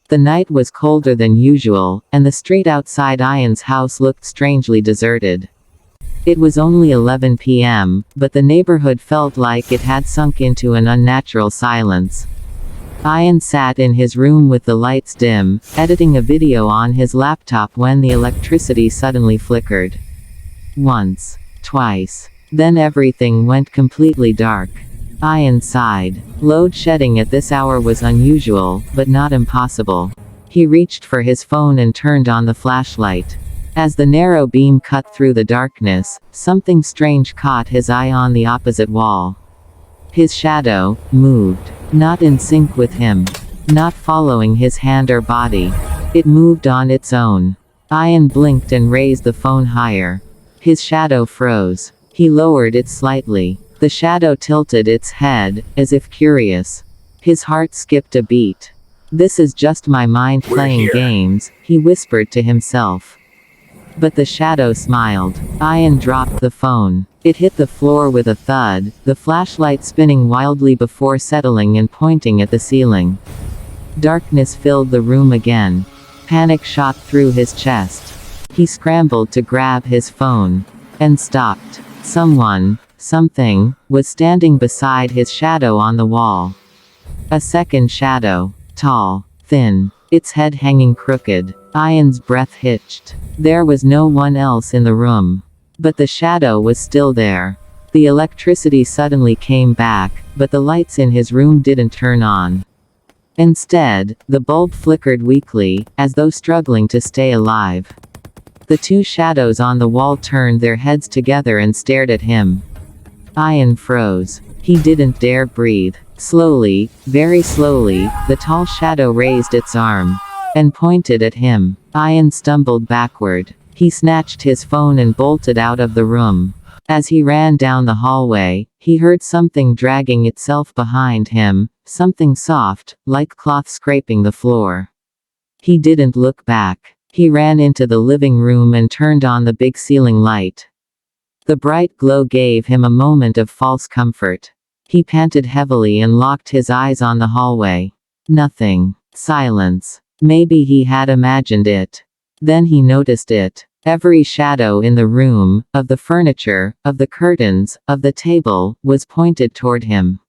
The night was colder than usual, and the street outside Ayan's house looked strangely deserted. It was only 11 p.m., but the neighborhood felt like it had sunk into an unnatural silence. Ayan sat in his room with the lights dim, editing a video on his laptop when the electricity suddenly flickered. Once. Twice. Then everything went completely dark. Ayan sighed. Load shedding at this hour was unusual, but not impossible. He reached for his phone and turned on the flashlight. As the narrow beam cut through the darkness, something strange caught his eye on the opposite wall. His shadow moved. Not in sync with him. Not following his hand or body. It moved on its own. Ayan blinked and raised the phone higher. His shadow froze. He lowered it slightly. The shadow tilted its head, as if curious. His heart skipped a beat. "This is just my mind playing games," he whispered to himself. But the shadow smiled. Ayan dropped the phone. It hit the floor with a thud, the flashlight spinning wildly before settling and pointing at the ceiling. Darkness filled the room again. Panic shot through his chest. He scrambled to grab his phone. And stopped. Someone, something, was standing beside his shadow on the wall. A second shadow. Tall. Thin. Its head hanging crooked. Ayan's breath hitched. There was no one else in the room. But the shadow was still there. The electricity suddenly came back, but the lights in his room didn't turn on. Instead, the bulb flickered weakly, as though struggling to stay alive. The two shadows on the wall turned their heads together and stared at him. Ayan froze. He didn't dare breathe. Slowly, very slowly, the tall shadow raised its arm and pointed at him. Ayan stumbled backward. He snatched his phone and bolted out of the room. As he ran down the hallway, he heard something dragging itself behind him, something soft, like cloth scraping the floor. He didn't look back. He ran into the living room and turned on the big ceiling light. The bright glow gave him a moment of false comfort. He panted heavily and locked his eyes on the hallway. Nothing. Silence. Maybe he had imagined it. Then he noticed it. Every shadow in the room, of the furniture, of the curtains, of the table, was pointed toward him.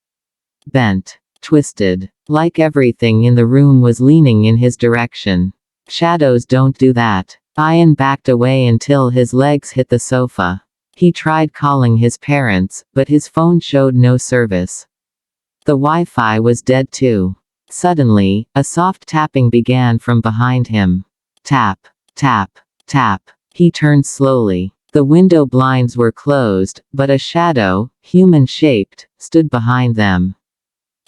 Bent. Twisted. Like everything in the room was leaning in his direction. Shadows don't do that. Ayan backed away until his legs hit the sofa. He tried calling his parents, but his phone showed no service. The Wi-Fi was dead too. Suddenly, a soft tapping began from behind him. Tap. Tap. Tap. He turned slowly. The window blinds were closed, but a shadow, human-shaped, stood behind them.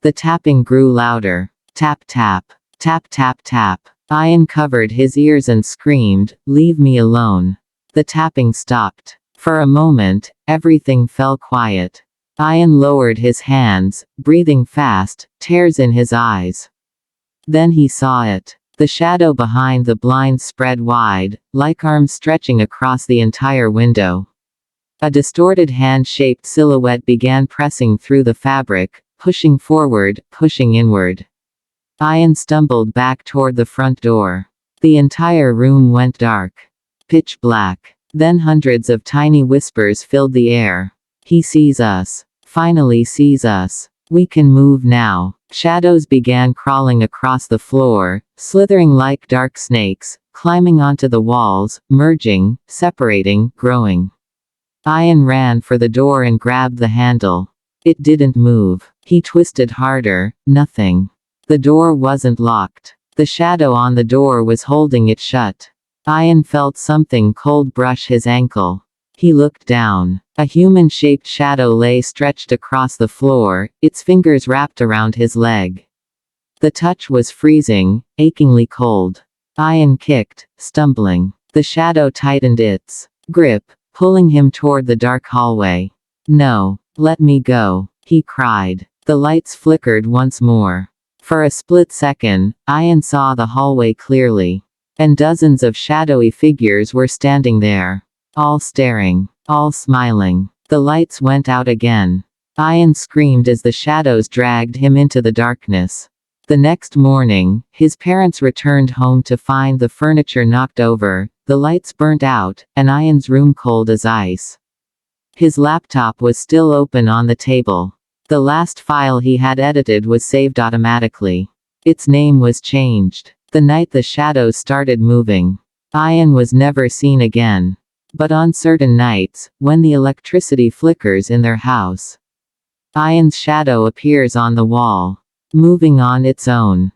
The tapping grew louder. Tap tap. Tap tap tap. Ayan covered his ears and screamed, "Leave me alone." The tapping stopped. For a moment, everything fell quiet. Ayan lowered his hands, breathing fast, tears in his eyes. Then he saw it. The shadow behind the blinds spread wide, like arms stretching across the entire window. A distorted hand-shaped silhouette began pressing through the fabric, pushing forward, pushing inward. Ayan stumbled back toward the front door. The entire room went dark. Pitch black. Then hundreds of tiny whispers filled the air. "He sees us. Finally sees us. We can move now." Shadows began crawling across the floor, slithering like dark snakes, climbing onto the walls, merging, separating, growing. Ayan ran for the door and grabbed the handle. It didn't move. He twisted harder. Nothing. The door wasn't locked. The shadow on the door was holding it shut. Ayan felt something cold brush his ankle. He looked down. A human-shaped shadow lay stretched across the floor, its fingers wrapped around his leg. The touch was freezing, achingly cold. Ayan kicked, stumbling. The shadow tightened its grip, pulling him toward the dark hallway. "No, let me go," he cried. The lights flickered once more. For a split second, Ayan saw the hallway clearly. And dozens of shadowy figures were standing there. All staring. All smiling. The lights went out again. Ayan screamed as the shadows dragged him into the darkness. The next morning, his parents returned home to find the furniture knocked over, the lights burnt out, and Ayan's room cold as ice. His laptop was still open on the table. The last file he had edited was saved automatically. Its name was changed. The night the shadows started moving, Ayan was never seen again. But on certain nights, when the electricity flickers in their house, Ayan's shadow appears on the wall, moving on its own.